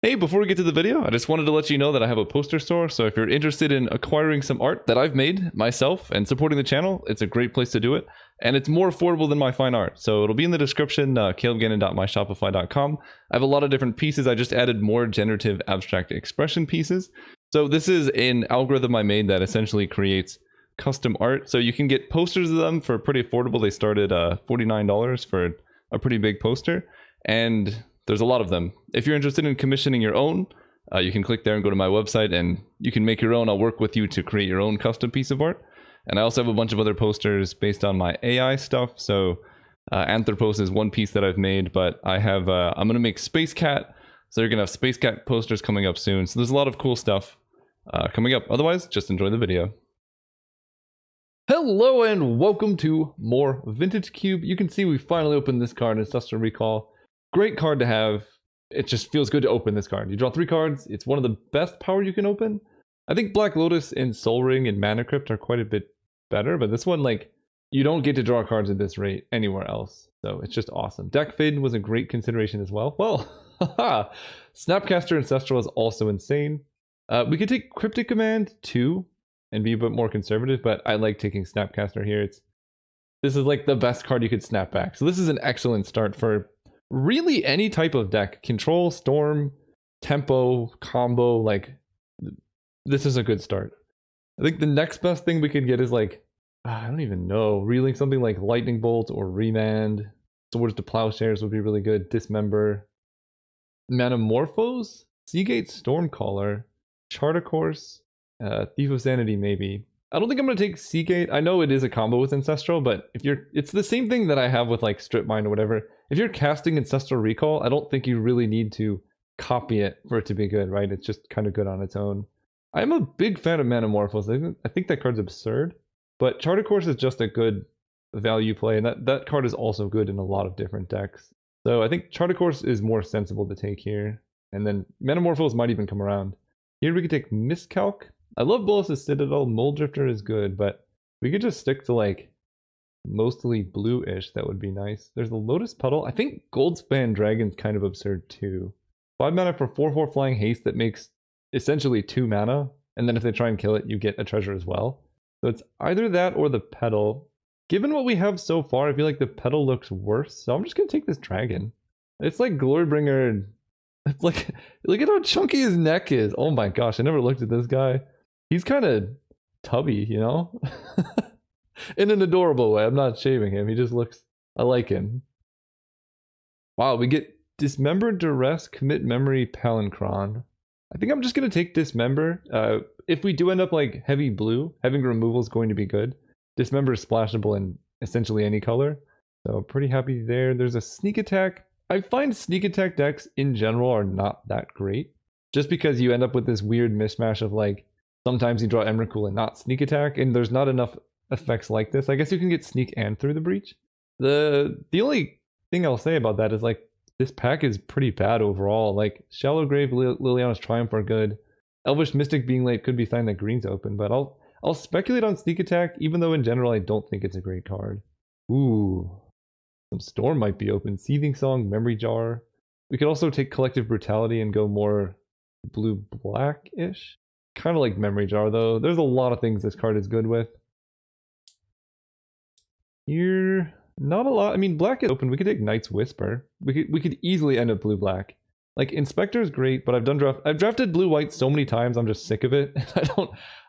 Hey, before we get to the video, I just wanted to let you know that I have a poster store, so if you're interested in acquiring some art that I've made myself and supporting the channel, it's a great place to do it, and it's more affordable than my fine art, so it'll be in the description, calebgannon.myshopify.com. I have a lot of different pieces. I just added more generative abstract expression pieces. So this is an algorithm I made that essentially creates custom art, so you can get posters of them for pretty affordable. They start at $49 for a pretty big poster, and there's a lot of them. If you're interested in commissioning your own, you can click there and go to my website and you can make your own. I'll work with you to create your own custom piece of art. And I also have a bunch of other posters based on my AI stuff. So Anthropos is one piece that I've made, but I have, I'm going to make Space Cat. So you're going to have Space Cat posters coming up soon. So there's a lot of cool stuff coming up. Otherwise, just enjoy the video. Hello and welcome to more Vintage Cube. You can see we finally opened this card in Ancestral Recall. Great card to have. It just feels good to open this card. You draw 3 cards. It's one of the best power you can open. I think Black Lotus and Soul Ring and Mana Crypt are quite a bit better, but this one, like, you don't get to draw cards at this rate anywhere else. So it's just awesome. Deck Fade was a great consideration as well. Well, haha. Snapcaster Ancestral is also insane. We could take Cryptic Command too and be a bit more conservative, but I like taking Snapcaster here. This is like the best card you could snap back. So this is an excellent start for really any type of deck. Control, Storm, Tempo, Combo, like, this is a good start. I think the next best thing we could get is like, I don't even know, reeling something like Lightning Bolt or Remand. Swords to Plowshares would be really good. Dismember. Manamorphose? Seagate Stormcaller. Charter Course. Thief of Sanity maybe. I don't think I'm going to take Seagate. I know it is a combo with Ancestral, but if you're, it's the same thing that I have with like Strip Mine or whatever. If you're casting Ancestral Recall, I don't think you really need to copy it for it to be good, right? It's just kind of good on its own. I'm a big fan of Manamorphose. I think that card's absurd, but Charter Course is just a good value play, and that card is also good in a lot of different decks. So I think Charter Course is more sensible to take here, and then Manamorphose might even come around. Here we could take Miscalc. I love Bolas's Citadel. Mold Drifter is good, but we could just stick to like mostly blue-ish. That would be nice. There's the Lotus Petal. I think Goldspan Dragon's kind of absurd too. 5 mana for 4/4 flying haste that makes essentially 2 mana, and then if they try and kill it, you get a treasure as well. So it's either that or the Petal. Given what we have so far, I feel like the Petal looks worse, so I'm just gonna take this dragon. It's like Glorybringer. It's like, look at how chunky his neck is. Oh my gosh, I never looked at this guy. He's kind of tubby, you know? In an adorable way. I'm not shaming him. He just looks... I like him. Wow, we get Dismember, Duress, Commit Memory, Palancron. I think I'm just going to take Dismember. If we do end up like heavy blue, having removal is going to be good. Dismember is splashable in essentially any color. So pretty happy there. There's a Sneak Attack. I find Sneak Attack decks in general are not that great. Just because you end up with this weird mishmash of like, sometimes you draw Emrakul and not Sneak Attack, and there's not enough effects like this. I guess you can get Sneak and Through the Breach. The only thing I'll say about that is like, this pack is pretty bad overall. Like, Shallow Grave, Liliana's Triumph are good. Elvish Mystic being late could be sign that green's open, but I'll speculate on Sneak Attack, even though in general I don't think it's a great card. Ooh. Some Storm might be open. Seething Song, Memory Jar. We could also take Collective Brutality and go more blue-black-ish. Kind of like Memory Jar, though. There's a lot of things this card is good with. Here, not a lot. I mean, black is open. We could take Knight's Whisper. We could easily end up blue-black. Like, Inspector is great, but I've drafted blue-white so many times, I'm just sick of it.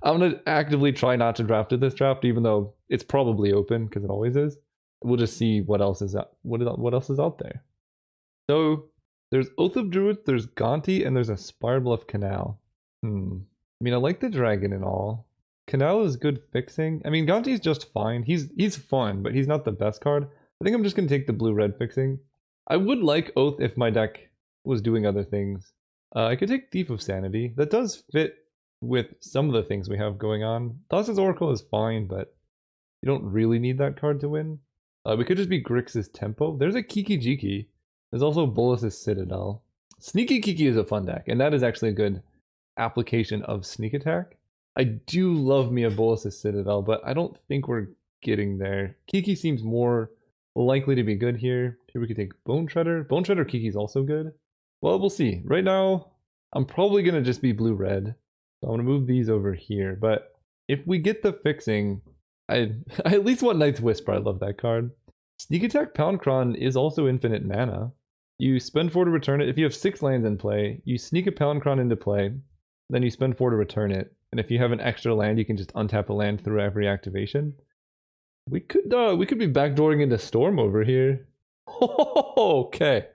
I'm gonna actively try not to draft it this draft, even though it's probably open, because it always is. We'll just see what else is out, what else is out there. So, there's Oath of Druids, there's Gonti, and there's a Spirebluff Canal. I mean, I like the dragon and all. Canal is good fixing. I mean, Gonti's just fine. He's fun, but he's not the best card. I think I'm just going to take the blue-red fixing. I would like Oath if my deck was doing other things. I could take Thief of Sanity. That does fit with some of the things we have going on. Thassa's Oracle is fine, but you don't really need that card to win. We could just be Grixis Tempo. There's a Kiki Jiki. There's also Bolas's Citadel. Sneaky Kiki is a fun deck, and that is actually a good application of Sneak Attack. I do love me a Bolas's Citadel, but I don't think we're getting there. Kiki seems more likely to be good here. Here we could take Bone Shredder. Bone Shredder Kiki's also good. Well, we'll see. Right now, I'm probably going to just be blue-red. So I'm going to move these over here. But if we get the fixing, I at least want Knight's Whisper. I love that card. Sneak Attack Palancron is also infinite mana. You spend 4 to return it. If you have 6 lands in play, you sneak a Palancron into play, then you spend 4 to return it. And if you have an extra land, you can just untap a land through every activation. We could be backdooring into Storm over here. Okay.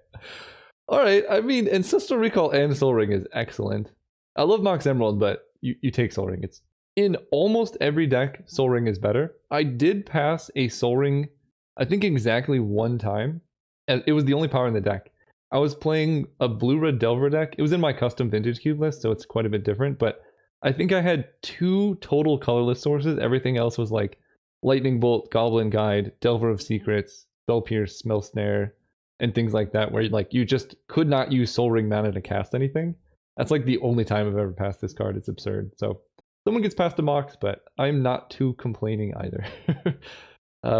Alright, I mean, Ancestral Recall and Soul Ring is excellent. I love Mox Emerald, but you take Soul Ring. It's in almost every deck, Soul Ring is better. I did pass a Soul Ring, I think exactly one time. And it was the only power in the deck. I was playing a blue-red Delver deck. It was in my custom Vintage Cube list, so it's quite a bit different. But I think I had 2 total colorless sources. Everything else was like Lightning Bolt, Goblin Guide, Delver of Secrets, Spell Pierce, Smell Snare, and things like that, where like you just could not use Soul Ring mana to cast anything. That's like the only time I've ever passed this card. It's absurd. So someone gets past a Mox, but I'm not too complaining either.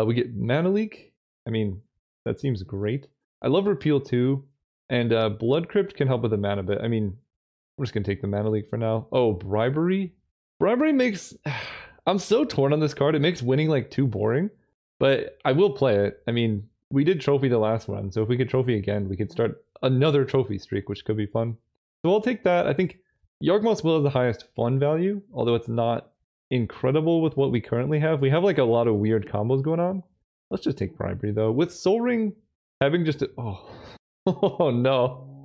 We get Mana Leak. I mean, that seems great. I love Repeal too, and Blood Crypt can help with the mana bit. I mean, I'm just gonna take the Mana Leak for now. Oh, Bribery. Bribery makes... I'm so torn on this card. It makes winning like too boring, but I will play it. I mean, we did trophy the last one, so if we could trophy again, we could start another trophy streak, which could be fun. So I'll take that. I think Yawgmoth's Will has the highest fun value, although it's not incredible with what we currently have. We have like a lot of weird combos going on. Let's just take Bribery though. With Soul Ring having just a... oh no.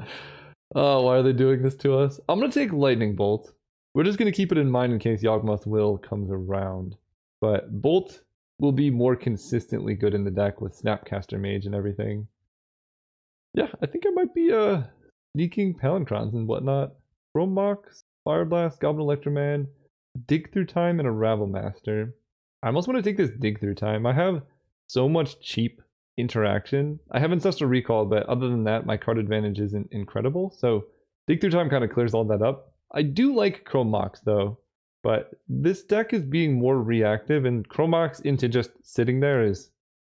Oh, why are they doing this to us? I'm gonna take Lightning Bolt. We're just gonna keep it in mind in case Yawgmoth's Will comes around. But Bolt will be more consistently good in the deck with Snapcaster Mage and everything. Yeah, I think I might be sneaking Palancrons and whatnot. Chrome Mox, Fire Blast, Goblin Electroman, Dig Through Time, and a Ravel Master. I almost want to take this Dig Through Time. I have so much cheap interaction. I have Ancestral Recall, but other than that, my card advantage isn't incredible. So Dig Through Time kind of clears all that up. I do like Chrome Mox though, but this deck is being more reactive, and Chrome Mox into just sitting there is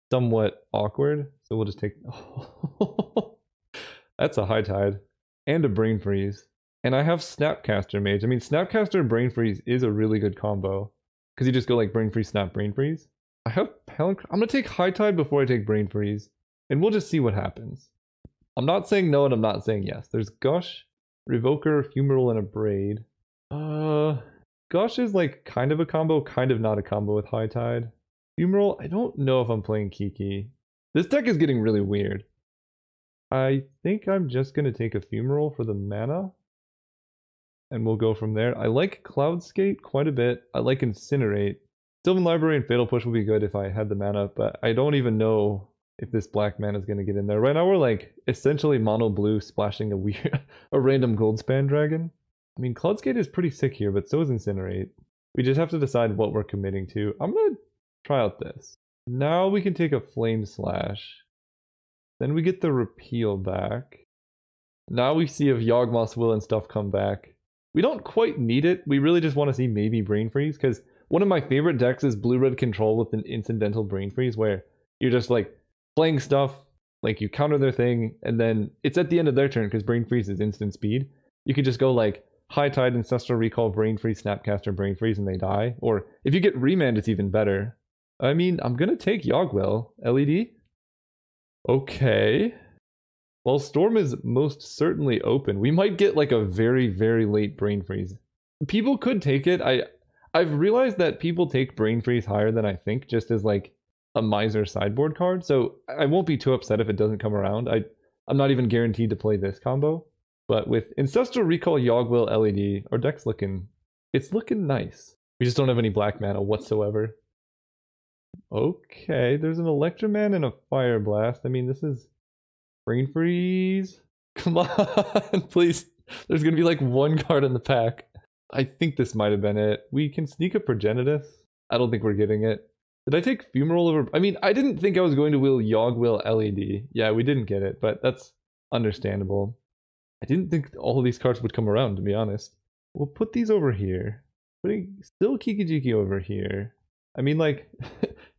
somewhat awkward. So we'll just take... That's a High Tide and a Brain Freeze. And I have Snapcaster Mage. I mean, Snapcaster and Brain Freeze is a really good combo, because you just go like Brain Freeze, Snap, Brain Freeze. I have Palancron. I'm going to take High Tide before I take Brain Freeze, and we'll just see what happens. I'm not saying no, and I'm not saying yes. There's Gush, Revoker, Fumarole, and a Braid. Gush is like kind of a combo, kind of not a combo with High Tide. Fumarole, I don't know if I'm playing Kiki. This deck is getting really weird. I think I'm just going to take a Fumarole for the mana, and we'll go from there. I like Cloudskate quite a bit. I like Incinerate. Sylvan Library and Fatal Push would be good if I had the mana, but I don't even know if this black mana is going to get in there. Right now we're like essentially mono blue splashing a random Goldspan Dragon. I mean, Cloudskate is pretty sick here, but so is Incinerate. We just have to decide what we're committing to. I'm going to try out this. Now we can take a Flame Slash. Then we get the Repeal back. Now we see if Yawgmoth's Will and stuff come back. We don't quite need it. We really just want to see maybe Brain Freeze, because one of my favorite decks is Blue-Red Control with an incidental Brain Freeze, where you're just like playing stuff, like you counter their thing, and then it's at the end of their turn, because Brain Freeze is instant speed. You could just go like High Tide, Ancestral Recall, Brain Freeze, Snapcaster, Brain Freeze, and they die. Or if you get Remand, it's even better. I mean, I'm gonna take Yawgwill. LED? Okay. Well, Storm is most certainly open. We might get like a very, very late Brain Freeze. People could take it. I've realized that people take Brain Freeze higher than I think, just as like a Miser sideboard card. So I won't be too upset if it doesn't come around. I'm not even guaranteed to play this combo. But with Ancestral Recall, Yawgwill, LED, our deck's looking nice. We just don't have any black mana whatsoever. Okay, there's an Electroman and a Fire Blast. I mean, this is Brain Freeze. Come on, please. There's gonna be like one card in the pack. I think this might have been it. We can sneak a Progenitus. I don't think we're getting it. Did I take Fumarole over? I mean, I didn't think I was going to will Yawgwill LED. Yeah, we didn't get it, but that's understandable. I didn't think all of these cards would come around, to be honest. We'll put these over here. Putting still Kiki-Jiki over here. I mean, like,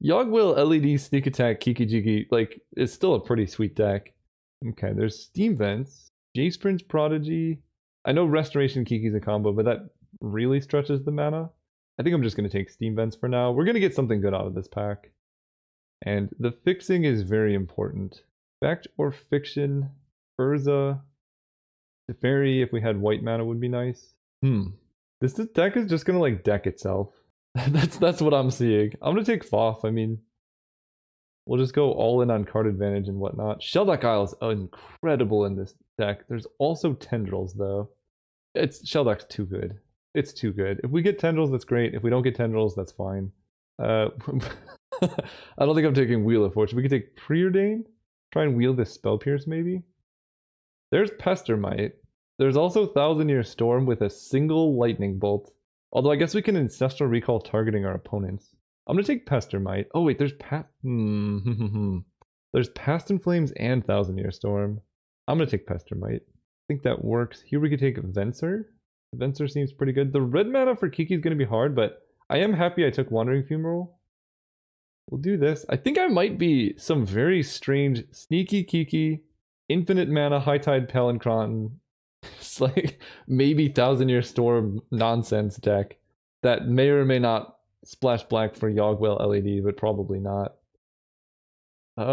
Yawgwill LED Sneak Attack Kiki-Jiki, like, is still a pretty sweet deck. Okay, there's Steam Vents, Jace Prince Prodigy, I know Restoration Kiki's a combo, but that really stretches the mana. I think I'm just going to take Steam Vents for now. We're going to get something good out of this pack. And the fixing is very important. Fact or Fiction, Urza, Teferi, if we had white mana would be nice. This deck is just going to like deck itself. That's what I'm seeing. I'm going to take Foth. I mean, we'll just go all in on card advantage and whatnot. Shelduck Isle is incredible in this deck. There's also Tendrils, though. Shelduck's too good. It's too good. If we get Tendrils, that's great. If we don't get Tendrils, that's fine. I don't think I'm taking Wheel of Fortune. We could take Preordain. Try and wheel this Spell Pierce, maybe. There's Pestermite. There's also Thousand Year Storm with a single Lightning Bolt. Although I guess we can Ancestral Recall targeting our opponents. I'm gonna take Pestermite. Oh wait, there's there's Past in Flames and Thousand Year Storm. I'm gonna take Pestermite. I think that works. Here we could take Venser. Venser seems pretty good. The red mana for Kiki is gonna be hard, but I am happy I took Wandering Fumarole. We'll do this. I think I might be some very strange sneaky Kiki, infinite mana, High Tide Palancron. It's like maybe Thousand Year Storm nonsense deck that may or may not splash black for Yogwell LED, but probably not.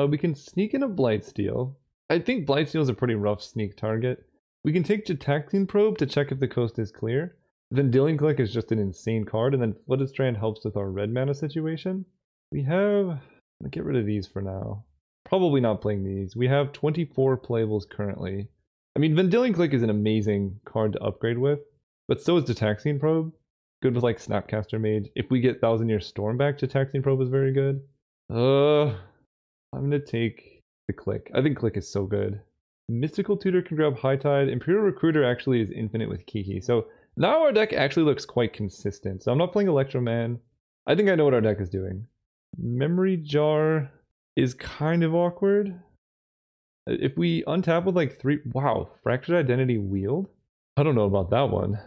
We can sneak in a Blightsteel. I think Blightsteel is a pretty rough sneak target. We can take Gitaxian Probe to check if the coast is clear. Vendilion Click is just an insane card, and then Flooded Strand helps with our red mana situation. We have... I'll get rid of these for now. Probably not playing these. We have 24 playables currently. I mean, Vendilion Click is an amazing card to upgrade with, but so is Gitaxian Probe. Good with like Snapcaster Mage. If we get Thousand Year Storm back, Gitaxian Probe is very good. I'm gonna take the Click. I think Click is so good. Mystical Tutor can grab High Tide. Imperial Recruiter actually is infinite with Kiki. So now our deck actually looks quite consistent. So I'm not playing Electroman. I think I know what our deck is doing. Memory Jar is kind of awkward. If we untap with like 3... Wow, Fractured Identity Wield? I don't know about that one.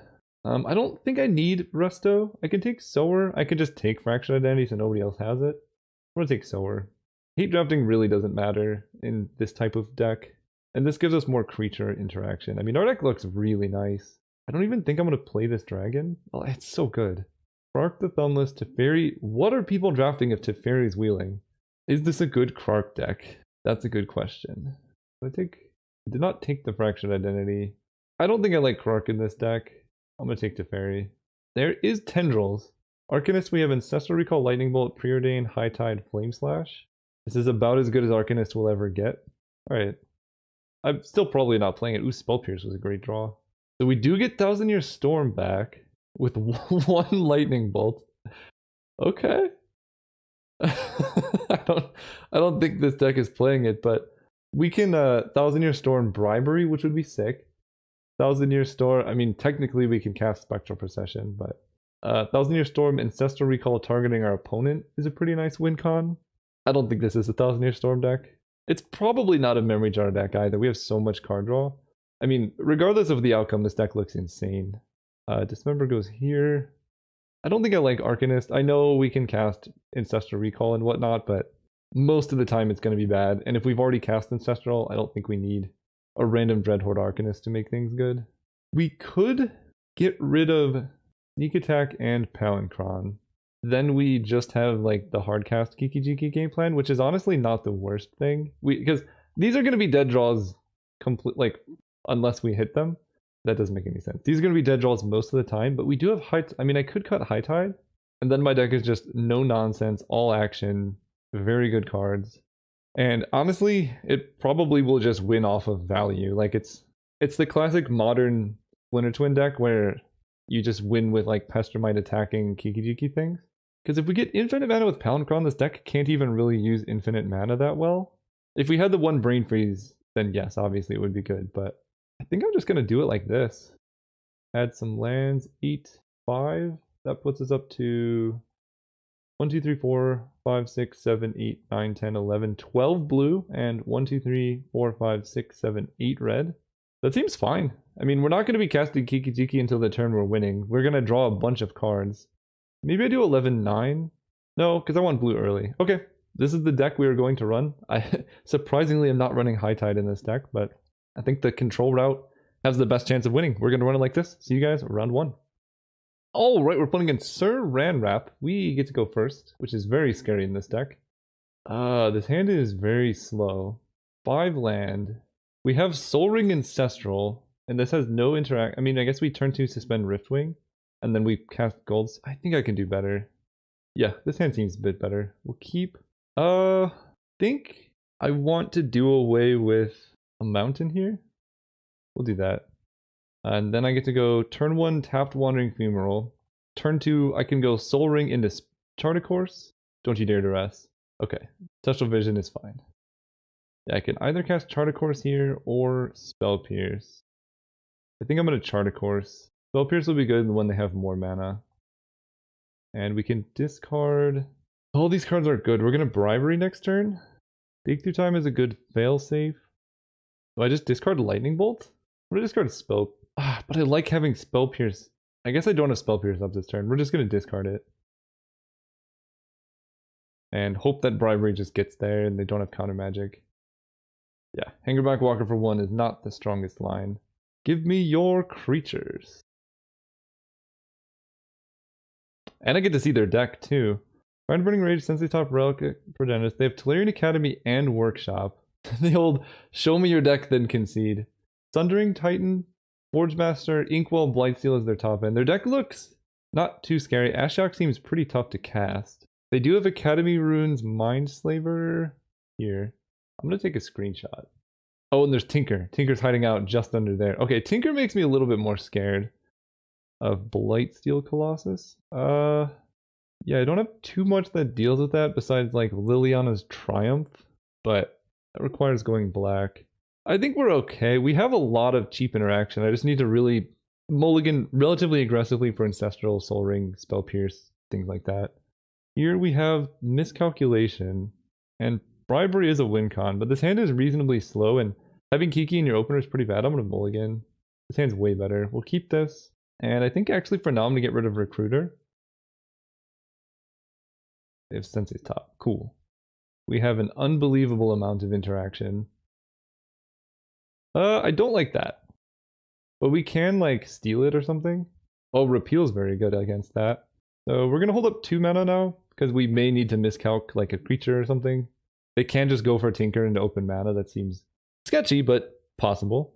I don't think I need Resto. I can take Sower. I could just take Fractured Identity so nobody else has it. I'm gonna take Sower. Heat Drafting really doesn't matter in this type of deck. And this gives us more creature interaction. I mean, our deck looks really nice. I don't even think I'm gonna play this dragon. Oh, it's so good. Krark the Thumbless, Teferi. What are people drafting if Teferi's wheeling? Is this a good Krark deck? That's a good question. I did not take the Fractured Identity. I don't think I like Krark in this deck. I'm gonna take Teferi. There is Tendrils. Arcanist, we have Ancestral Recall, Lightning Bolt, Preordain, High Tide, Flame Slash. This is about as good as Arcanist will ever get. Alright. I'm still probably not playing it. Ooh, Spell Pierce was a great draw. So we do get Thousand Year Storm back with one Lightning Bolt. Okay. I don't think this deck is playing it, but we can Thousand Year Storm Bribery, which would be sick. Thousand Year Storm, I mean, technically we can cast Spectral Procession, but Thousand Year Storm Ancestral Recall targeting our opponent is a pretty nice win con. I don't think this is a Thousand Year Storm deck. It's probably not a Memory Jar deck either. We have so much card draw. I mean, regardless of the outcome, this deck looks insane. Dismember goes here. I don't think I like Arcanist. I know we can cast Ancestral Recall and whatnot, but most of the time it's going to be bad. And if we've already cast Ancestral, I don't think we need a random Dreadhorde Arcanist to make things good. We could get rid of Sneak Attack and Palancron. Then we just have like the hard cast Kiki Jiki game plan, which is honestly not the worst thing. Because these are going to be dead draws unless we hit them. That doesn't make any sense. These are going to be dead draws most of the time, but we do have I mean, I could cut High Tide, and then my deck is just no nonsense, all action, very good cards. And honestly, it probably will just win off of value. Like it's the classic modern Splinter Twin deck where you just win with like Pestermite attacking Kiki Jiki things. Because if we get infinite mana with Palancron, this deck can't even really use infinite mana that well. If we had the one Brain Freeze, then yes, obviously it would be good, but I think I'm just going to do it like this. Add some lands, 8, 5. That puts us up to 1, 2, 3, 4, 5, 6, 7, 8, 9, 10, 11, 12 blue, and 1, 2, 3, 4, 5, 6, 7, 8 red. That seems fine. I mean, we're not going to be casting Kiki Jiki until the turn we're winning. We're going to draw a bunch of cards. Maybe I do 11, 9? No, because I want blue early. Okay, this is the deck we are going to run. I surprisingly am not running High Tide in this deck, but I think the control route has the best chance of winning. We're going to run it like this. See you guys round 1. All right, we're playing against Sir Ranrap. We get to go first, which is very scary in this deck. This hand is very slow. 5 land. We have Soul Ring Ancestral, and this has no interact. I mean, I guess we turn to suspend Riftwing, and then we cast Golds. I think I can do better. Yeah, this hand seems a bit better. We'll keep. Think I want to do away with a mountain here. We'll do that. And then I get to go turn 1, tapped Wandering Fumarole. Turn 2, I can go Soul Ring into Charted Course. Don't you dare to rest. Okay, Ancestral Vision is fine. Yeah, I can either cast Charted Course here or Spell Pierce. I think I'm going to Charted Course. Spell Pierce will be good when they have more mana. And we can discard. All these cards are good. We're going to Bribery next turn. Dig Through Time is a good failsafe. Do I just discard Lightning Bolt? I'm going to discard Spell. But I like having Spell Pierce. I guess I don't have Spell Pierce up this turn. We're just going to discard it. And hope that Bribery just gets there and they don't have counter magic. Yeah, Hangerback Walker for 1 is not the strongest line. Give me your creatures. And I get to see their deck too. Find Burning Rage, Sensei Top Relic, Progenitus. They have Tolarian Academy and Workshop. The old show me your deck then concede. Sundering Titan, Forge Master, Inkwell, Blightsteel is their top end. Their deck looks not too scary. Ashiok seems pretty tough to cast. They do have Academy Runes, Mindslaver here. I'm going to take a screenshot. Oh, and there's Tinker. Tinker's hiding out just under there. Okay, Tinker makes me a little bit more scared of Blightsteel Colossus. Yeah, I don't have too much that deals with that besides like Liliana's Triumph, but that requires going black. I think we're okay. We have a lot of cheap interaction. I just need to really mulligan relatively aggressively for Ancestral, Soul Ring, Spell Pierce, things like that. Here we have Miscalculation, and Bribery is a win con, but this hand is reasonably slow, and having Kiki in your opener is pretty bad. I'm going to mulligan. This hand's way better. We'll keep this, and I think actually for now I'm going to get rid of Recruiter. They have Sensei's top. Cool. We have an unbelievable amount of interaction. I don't like that. But we can, like, steal it or something. Oh, Repeal's very good against that. So we're going to hold up 2 mana now, because we may need to miscalc, like, a creature or something. They can just go for Tinker into open mana. That seems sketchy, but possible.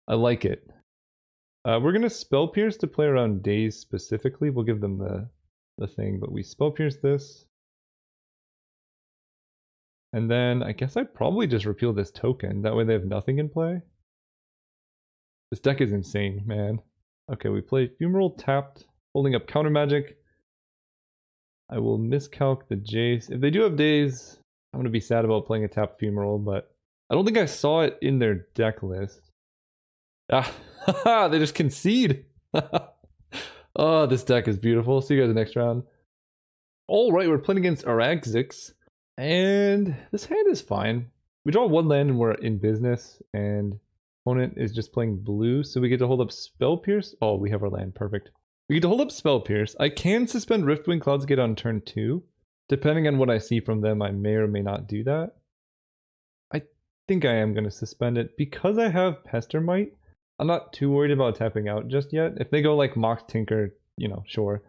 I like it. We're going to Spell Pierce to play around Daze specifically. We'll give them the thing, but we Spell Pierce this. And then I guess I'd probably just repeal this token. That way they have nothing in play. This deck is insane, man. Okay, we play Fumarole tapped, holding up counter magic. I will miscalc the Jace. If they do have Daze, I'm going to be sad about playing a tapped Fumarole, but I don't think I saw it in their deck list. They just concede. Oh, this deck is beautiful. See you guys next round. Alright, we're playing against Araxix. And this hand is fine. We draw 1 land and we're in business, and opponent is just playing blue, so we get to hold up Spell Pierce. Oh, we have our land, perfect. We get to hold up Spell Pierce. I can suspend Riftwing Cloudsgate on turn 2. Depending on what I see from them, I may or may not do that. I think I am going to suspend it. Because I have Pestermite, I'm not too worried about tapping out just yet. If they go like Mox Tinker, you know, sure.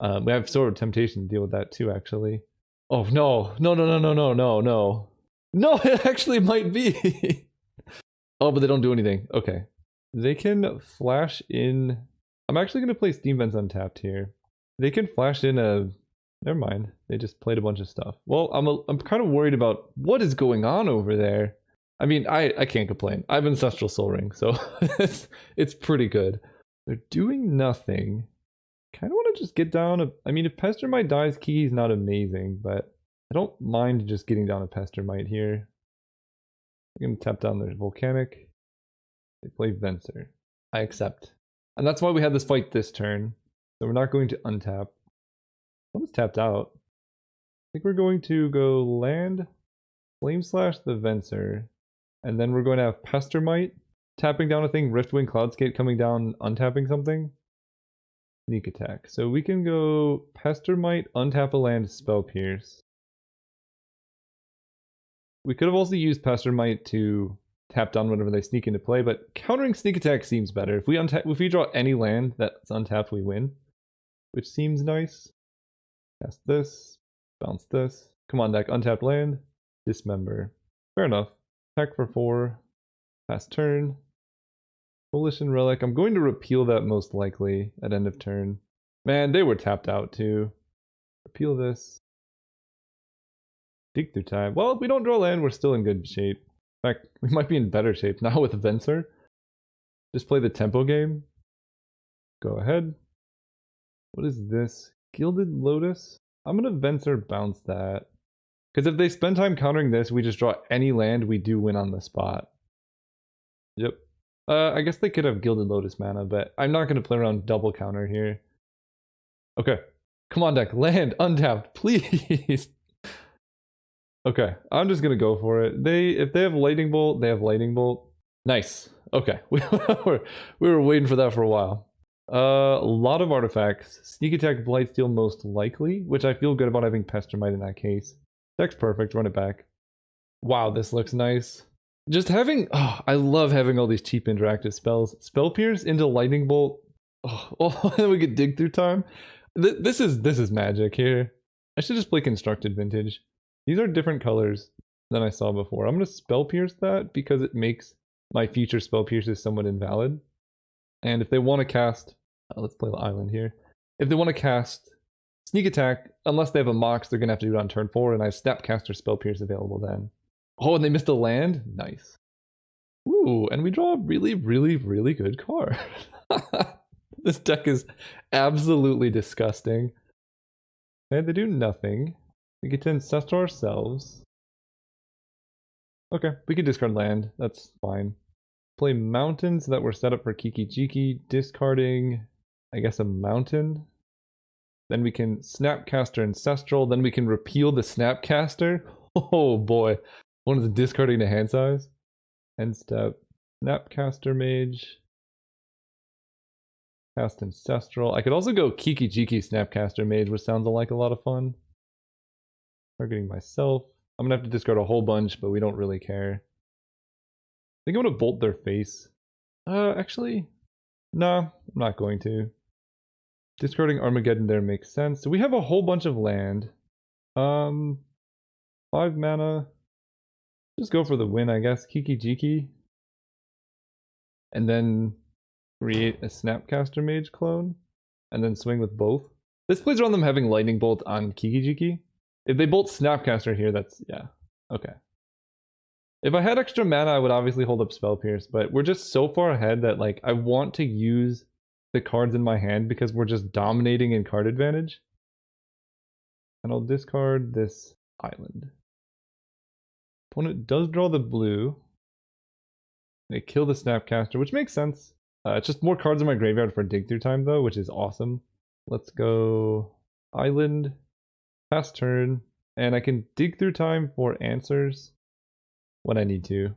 We have Sword of Temptation to deal with that too, actually. Oh, no. No, no, no, no, no, no, no. No, it actually might be. Oh, but they don't do anything. Okay. They can flash in... I'm actually going to play Steam Vents untapped here. They can flash in a... Never mind. They just played a bunch of stuff. Well, I'm kind of worried about what is going on over there. I mean, I can't complain. I have Ancestral Soul Ring, so it's pretty good. They're doing nothing. Kind of want to just get down I mean, if Pestermite dies, Kiki's not amazing, but I don't mind just getting down a Pestermite here. I'm going to tap down their Volcanic. They play Venser. I accept. And that's why we had this fight this turn. So we're not going to untap. One's tapped out. I think we're going to go land, Flame Slash the Venser, and then we're going to have Pestermite tapping down a thing, Riftwing Cloudscape coming down, untapping something. Sneak attack. So we can go Pestermite, untap a land, Spell Pierce. We could have also used Pestermite to tap down whenever they sneak into play, but countering sneak attack seems better. If we draw any land that's untapped, we win, which seems nice. Cast this, bounce this. Come on, deck, untapped land, dismember. Fair enough. Attack for 4, pass turn. Volition Relic. I'm going to repeal that most likely at end of turn. Man, they were tapped out too. Repeal this. Dig through time. Well, if we don't draw land, we're still in good shape. In fact, we might be in better shape now with Venser. Just play the tempo game. Go ahead. What is this? Gilded Lotus? I'm gonna Venser bounce that. Because if they spend time countering this, we just draw any land, we do win on the spot. Yep. I guess they could have Gilded Lotus mana, but I'm not gonna play around double counter here. Okay. Come on, deck. Land untapped, please. Okay, I'm just gonna go for it. If they have Lightning Bolt, they have Lightning Bolt. Nice. Okay, we were waiting for that for a while. A lot of artifacts. Sneak attack, Blightsteel most likely, which I feel good about having Pestermite in that case. Deck's perfect, run it back. Wow, this looks nice. Just having, I love having all these cheap interactive spells. Spell Pierce into Lightning Bolt. Oh, and we could dig through time. This is magic here. I should just play Constructed Vintage. These are different colors than I saw before. I'm going to Spell Pierce that because it makes my future Spell Pierces somewhat invalid. And if they want to cast, let's play the island here. If they want to cast Sneak Attack, unless they have a Mox, they're going to have to do it on turn 4, and I have Snapcaster Spell Pierce available then. Oh, and they missed a land? Nice. Ooh, and we draw a really, really, really good card. This deck is absolutely disgusting. And they do nothing. We get to Ancestral ourselves. Okay, we can discard land. That's fine. Play mountains that were set up for Kiki Jiki, discarding, I guess, a mountain. Then we can Snapcaster Ancestral. Then we can repeal the Snapcaster. Oh boy. One is discarding to hand size. End step. Snapcaster Mage. Cast Ancestral. I could also go Kiki Jiki Snapcaster Mage, which sounds like a lot of fun. Targeting myself. I'm gonna have to discard a whole bunch, but we don't really care. I think I'm gonna bolt their face. Actually, nah, I'm not going to. Discarding Armageddon there makes sense. So we have a whole bunch of land. 5 mana. Just go for the win, I guess. Kiki Jiki. And then create a Snapcaster Mage clone. And then swing with both. This plays around them having Lightning Bolt on Kiki Jiki. If they bolt Snapcaster here, that's, yeah, okay. If I had extra mana, I would obviously hold up Spell Pierce, but we're just so far ahead that, like, I want to use the cards in my hand because we're just dominating in card advantage. And I'll discard this island. Opponent does draw the blue. They kill the Snapcaster, which makes sense. It's just more cards in my graveyard for dig through time, though, which is awesome. Let's go island. Pass turn, and I can dig through time for answers when I need to.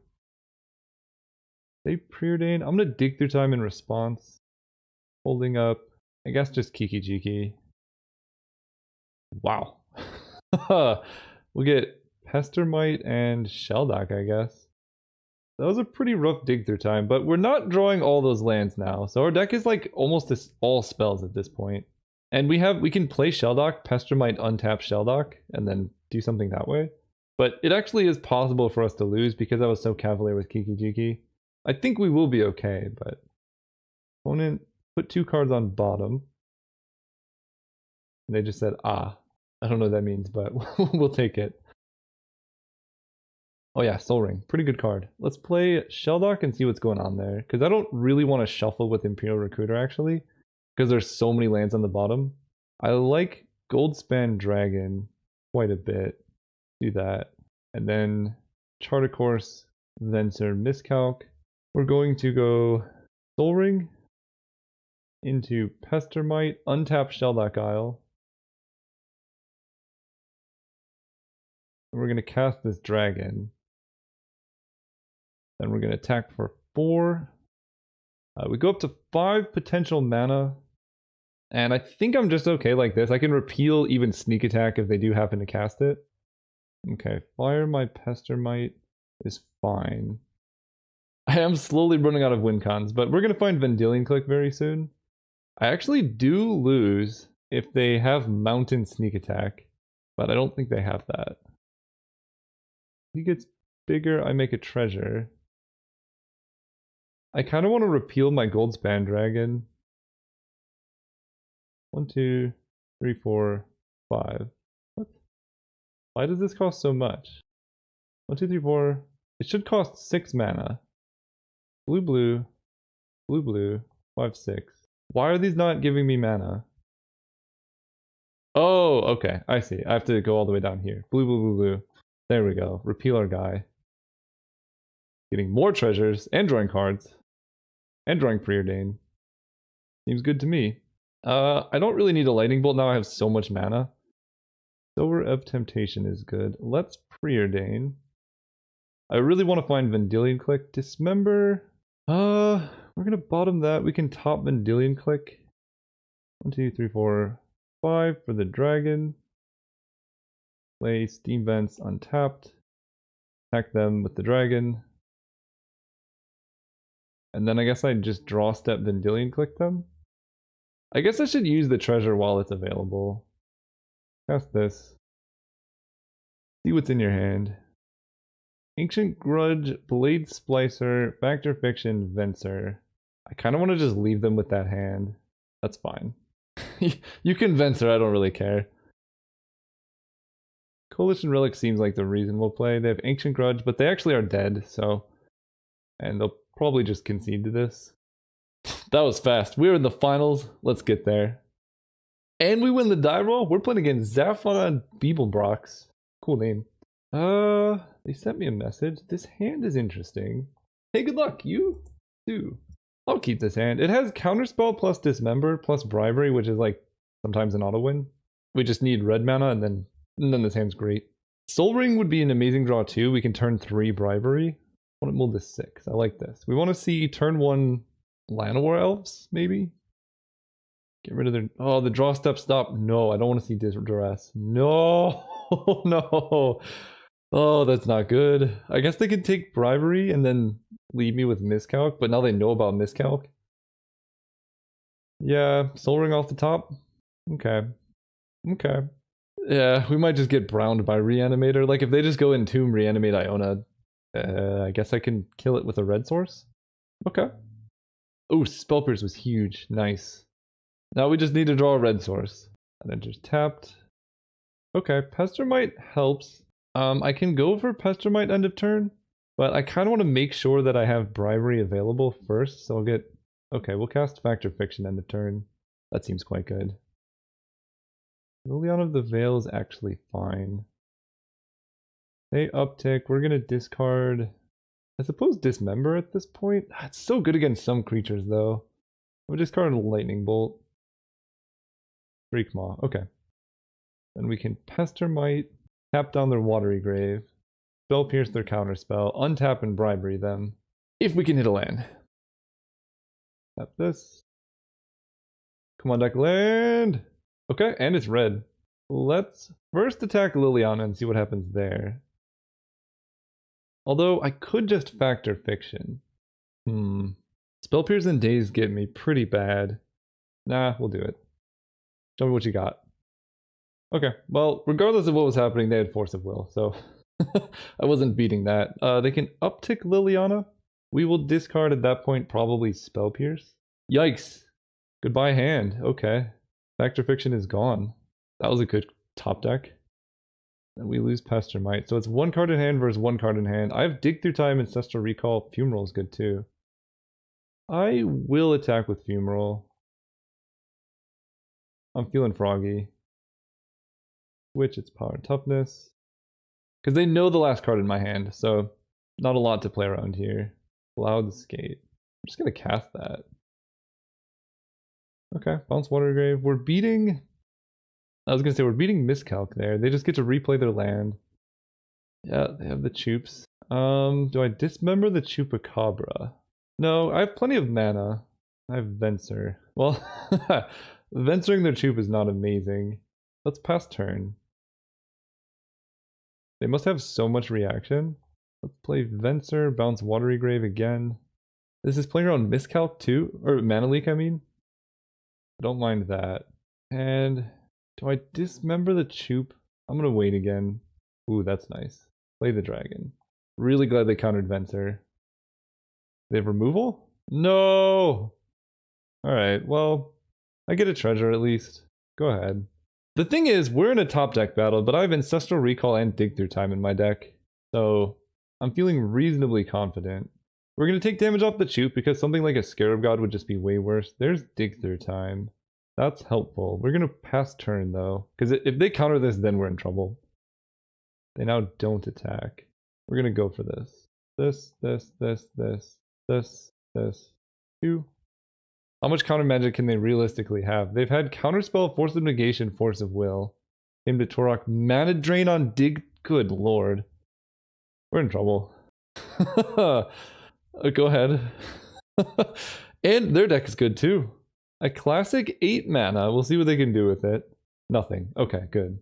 They preordain. I'm gonna dig through time in response. Holding up, I guess just Kiki Jiki. Wow. We'll get Pestermite and Shelldock, I guess. That was a pretty rough dig through time, but we're not drawing all those lands now, so our deck is like almost all spells at this point. And we can play Shelldock, Pestermite, untap Shelldock, and then do something that way. But it actually is possible for us to lose because I was so cavalier with Kiki Jiki. I think we will be okay, but opponent put 2 cards on bottom. And they just said, I don't know what that means, but we'll take it. Oh yeah, Soul Ring. Pretty good card. Let's play Shelldock and see what's going on there. Because I don't really want to shuffle with Imperial Recruiter, actually. Because there's so many lands on the bottom. I like Goldspan Dragon quite a bit. Do that. And then Charter Course, Venser, Miscalc. We're going to go Soul Ring into Pestermite, untap Shelldock Isle. And we're going to cast this dragon. Then we're going to attack for 4. We go up to 5 potential mana. And I think I'm just okay like this. I can repeal even Sneak Attack if they do happen to cast it. Okay, Fire my Pestermite is fine. I am slowly running out of win cons, but we're gonna find Vendilion Click very soon. I actually do lose if they have Mountain Sneak Attack, but I don't think they have that. He gets bigger, I make a treasure. I kind of want to repeal my Gold Span Dragon. 1, 2, 3, 4, 5. What? Why does this cost so much? 1, 2, 3, 4. It should cost 6 mana. Blue, blue, blue, blue, 5, 6. Why are these not giving me mana? Oh, okay. I see. I have to go all the way down here. Blue, blue, blue, blue. There we go. Repeal our guy. Getting more treasures and drawing cards. And drawing Preordain. Seems good to me. I don't really need a lightning bolt now. I have so much mana. Sower of Temptation is good. Let's Preordain. I really want to find Vendilion Click. Dismember. We're gonna bottom that. We can top Vendilion Click. 1, 2, 3, 4, 5 for the dragon. Play Steam Vents untapped. Attack them with the dragon. And then I guess I just draw step Vendilion Click them. I guess I should use the treasure while it's available. Cast this. See what's in your hand. Ancient Grudge, Blade Splicer, Factor Fiction, Venser. I kind of want to just leave them with that hand. That's fine. You can Venser, I don't really care. Coalition Relic seems like the reasonable play. They have Ancient Grudge, but they actually are dead, so... And they'll probably just concede to this. That was fast. We're in the finals. Let's get there. And we win the die roll. We're playing against Zafon Beeblebrox. Cool name. They sent me a message. This hand is interesting. Hey, good luck. You too. I'll keep this hand. It has Counterspell plus Dismember plus Bribery, which is like sometimes an auto win. We just need red mana and then this hand's great. Soul Ring would be an amazing draw too. We can turn 3 Bribery. I want to mold to 6. I like this. We want to see turn 1 Llanowar Elves, maybe? Get rid of their... Oh, the draw step stop. No, I don't want to see duress. No! No! Oh, that's not good. I guess they could take Bribery and then leave me with Miscalc, but now they know about Miscalc. Yeah, Soul Ring off the top. Okay. Okay. Yeah, we might just get browned by Reanimator. Like, if they just go Entomb, Reanimate Iona, I guess I can kill it with a red source? Okay. Oh, Spell Pierce was huge. Nice. Now we just need to draw a red source. And then just tapped. Okay, Pestermite helps. I can go for Pestermite end of turn, but I kind of want to make sure that I have Bribery available first, so I'll get... Okay, we'll cast Factor Fiction end of turn. That seems quite good. Liliana of the Veil is actually fine. They uptick. We're going to discard... I suppose Dismember at this point? It's so good against some creatures, though. We'll discard a Lightning Bolt. Freak Maw. Okay. Then we can Pestermite, tap down their Watery Grave, Spell Pierce their Counterspell, untap and Bribery them, if we can hit a land. Tap this. Come on, deck land! Okay, and it's red. Let's first attack Liliana and see what happens there. Although, I could just Factor Fiction. Spell Pierce and Daze get me pretty bad. Nah, we'll do it. Show me what you got. Okay, well, regardless of what was happening, they had Force of Will, so I wasn't beating that. They can uptick Liliana. We will discard at that point probably Spell Pierce. Yikes. Goodbye hand. Okay. Factor Fiction is gone. That was a good top deck. And we lose Pestermite. So it's 1 card in hand versus 1 card in hand. I have Dig Through Time, Ancestral Recall. Fumarole is good too. I will attack with Fumarole. I'm feeling froggy. Switch its power and toughness. Because they know the last card in my hand, so not a lot to play around here. Cloud Skate. I'm just going to cast that. Okay, bounce Watergrave. We're beating... I was going to say, we're beating Miscalc there. They just get to replay their land. Yeah, they have the Choops. Do I dismember the Chupacabra? No, I have plenty of mana. I have Venser. Well, Vensering their Choop is not amazing. Let's pass turn. They must have so much reaction. Let's play Venser, bounce Watery Grave again. This is playing around Miscalc too, or Mana Leak, I mean. I don't mind that. And do I dismember the Choop? I'm gonna wait again. Ooh, that's nice. Play the dragon. Really glad they countered Venser. They have removal? No! Alright, well, I get a treasure at least. Go ahead. The thing is, we're in a top deck battle, but I have Ancestral Recall and Dig Through Time in my deck. So, I'm feeling reasonably confident. We're going to take damage off the Choop because something like a Scarab God would just be way worse. There's Dig Through Time. That's helpful. We're going to pass turn though, because if they counter this, then we're in trouble. They now don't attack. We're going to go for this. This, 2. How much counter magic can they realistically have? They've had Counterspell, Force of Negation, Force of Will. Aim to Torok, Mana Drain on Dig. Good lord. We're in trouble. Go ahead. And their deck is good too. A classic 8 mana. We'll see what they can do with it. Nothing. Okay, good.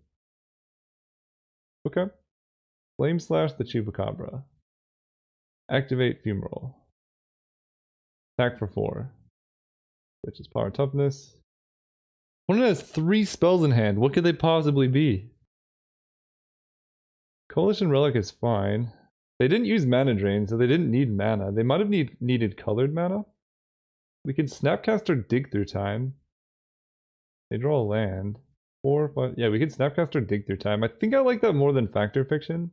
Okay. Flame Slash the Chupacabra. Activate Fumarole. Attack for 4. Which is Power Toughness. Opponent has 3 spells in hand. What could they possibly be? Coalition Relic is fine. They didn't use Mana Drain, so they didn't need mana. They might have needed colored mana. We can Snapcast or Dig Through Time. They draw a land. 4, 5. Yeah, we can Snapcast or Dig Through Time. I think I like that more than Factor Fiction.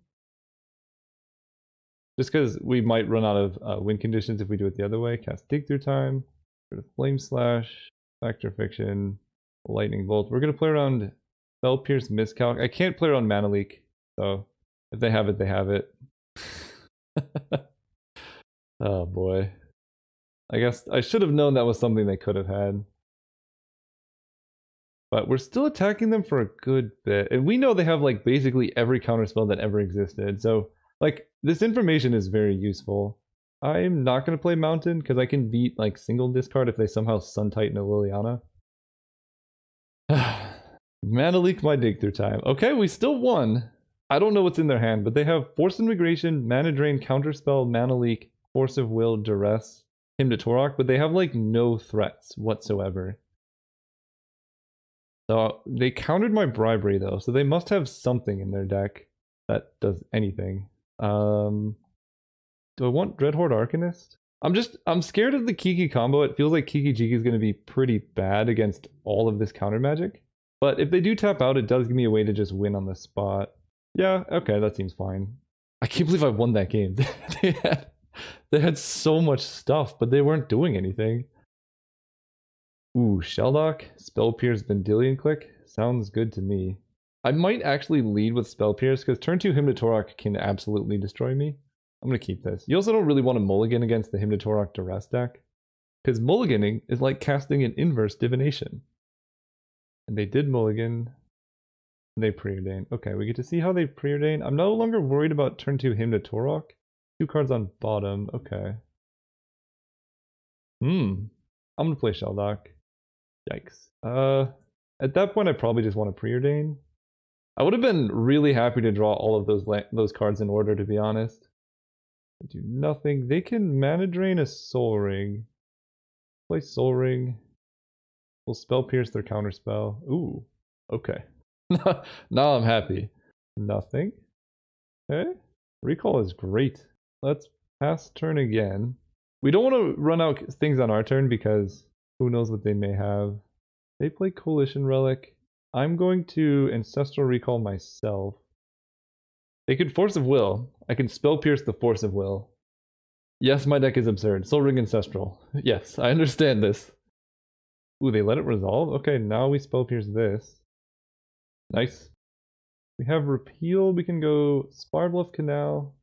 Just because we might run out of win conditions if we do it the other way. Cast Dig Through Time. Go to Flame Slash. Factor Fiction. Lightning Bolt. We're going to play around Spell Pierce, Miscalc. I can't play around Mana Leak. So if they have it, they have it. Oh boy. I guess I should have known that was something they could have had. But we're still attacking them for a good bit. And we know they have like basically every counterspell that ever existed. So like this information is very useful. I'm not going to play Mountain because I can beat like single discard if they somehow Sun Titan a Liliana. Mana Leak my Dig Through Time. Okay, we still won. I don't know what's in their hand, but they have Force of Migration, Mana Drain, Counterspell, Mana Leak, Force of Will, Duress, Hymn to Torok, but they have like no threats whatsoever. So they countered my Bribery though, so they must have something in their deck that does anything. Do I want Dreadhorde Arcanist? I'm scared of the Kiki combo. It feels like Kiki Jiki is going to be pretty bad against all of this counter magic. But if they do tap out, it does give me a way to just win on the spot. Yeah, okay, that seems fine. I can't believe I won that game. they had so much stuff, but they weren't doing anything. Ooh, Shelldock, Spell Pierce, Vendilion Click. Sounds good to me. I might actually lead with Spell Pierce, because turn 2 Hymn to Torok can absolutely destroy me. I'm going to keep this. You also don't really want to mulligan against the Hymn to Torok Duress deck, because mulliganing is like casting an inverse divination. And they did mulligan. They preordain. Okay, we get to see how they preordain. I'm no longer worried about turn 2 Hymn to Torok. 2 cards on bottom. Okay. I'm gonna play Shelldock. Yikes. At that point, I probably just want to preordain. I would have been really happy to draw all of those cards in order, to be honest. They do nothing. They can Mana Drain a Soul Ring. Play Soul Ring. We'll Spell Pierce their counterspell. Ooh. Okay. Now I'm happy. Nothing. Okay. Recall is great. Let's pass turn again. We don't want to run out things on our turn because who knows what they may have. They play Coalition Relic. I'm going to Ancestral Recall myself. They could Force of Will. I can Spell Pierce the Force of Will. Yes, my deck is absurd. Soul Ring Ancestral. Yes, I understand this. Ooh, they let it resolve? Okay, now we Spell Pierce this. Nice. We have Repeal. We can go Sparbluff Canal.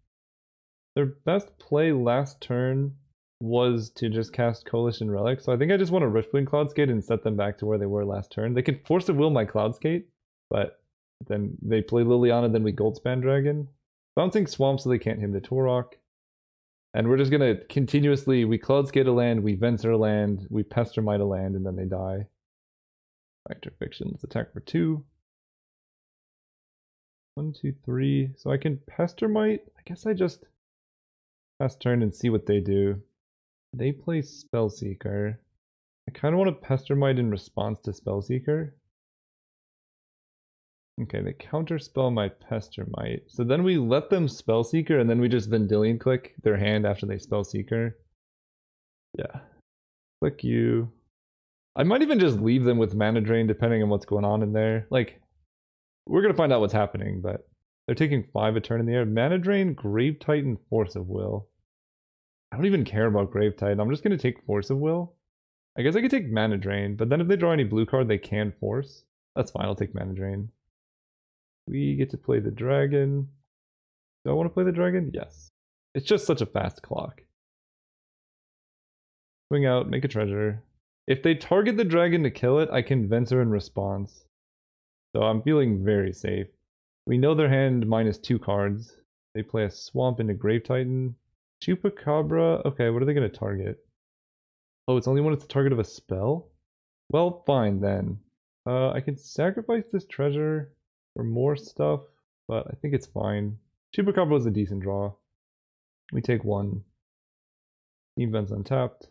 Their best play last turn was to just cast Coalition Relic, so I think I just want to Riftwind Cloudskate and set them back to where they were last turn. They can Force of Will my Cloudskate, but then they play Liliana, then we Goldspan Dragon. Bouncing Swamp so they can't Hymn to Torok. And we're just gonna continuously, we Cloudskate a land, we Venser a land, we Pestermite a land, and then they die. Factor Fictions, attack for 2. 1, 2, 3. So I can Pestermite. I guess I just Pass turn and see what they do. They play Spellseeker. I kind of want to Pestermite in response to Spellseeker. Okay, they counterspell my Pestermite. So then we let them Spellseeker and then we just Vendilion click their hand after they Spellseeker. Yeah. Click you. I might even just leave them with Mana Drain depending on what's going on in there. Like, we're going to find out what's happening, but they're taking 5 a turn in the air. Mana Drain, Grave Titan, Force of Will. I don't even care about Grave Titan. I'm just going to take Force of Will. I guess I could take Mana Drain, but then if they draw any blue card, they can Force. That's fine, I'll take Mana Drain. We get to play the dragon. Do I want to play the dragon? Yes. It's just such a fast clock. Swing out, make a treasure. If they target the dragon to kill it, I can Venser in response. So I'm feeling very safe. We know their hand minus 2 cards. They play a swamp into Grave Titan. Chupacabra. Okay, what are they going to target? Oh, it's only when it's the target of a spell? Well, fine then. I can sacrifice this treasure for more stuff, but I think it's fine. Chupacabra is a decent draw. We take 1. Team Vents untapped.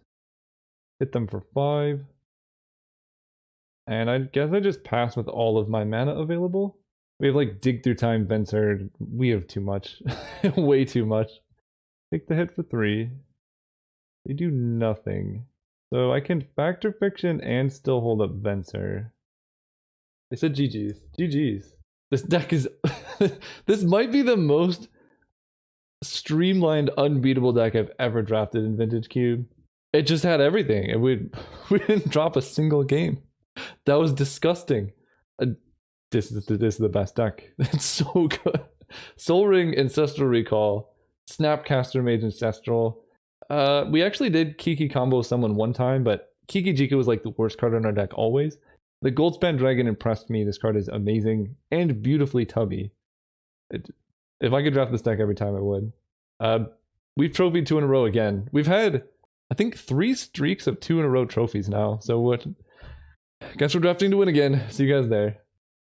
Hit them for 5. And I guess I just pass with all of my mana available. We have like Dig Through Time, Venser. We have too much. Way too much. Take the hit for 3. They do nothing. So I can Factor Fiction and still hold up Venser. They said GG's. GG's. This deck is... this might be the most streamlined, unbeatable deck I've ever drafted in Vintage Cube. It just had everything, and we didn't drop a single game. That was disgusting. This is the best deck. It's so good. Soul Ring, Ancestral Recall, Snapcaster Mage Ancestral. We actually did Kiki combo someone one time, but Kiki Jika was like the worst card in our deck always. The Goldspan Dragon impressed me. This card is amazing and beautifully tubby. If I could draft this deck every time, I would. We've trophied 2 in a row again. We've had, I think, 3 streaks of 2 in a row trophies now. So what? Guess we're drafting to win again. See you guys there.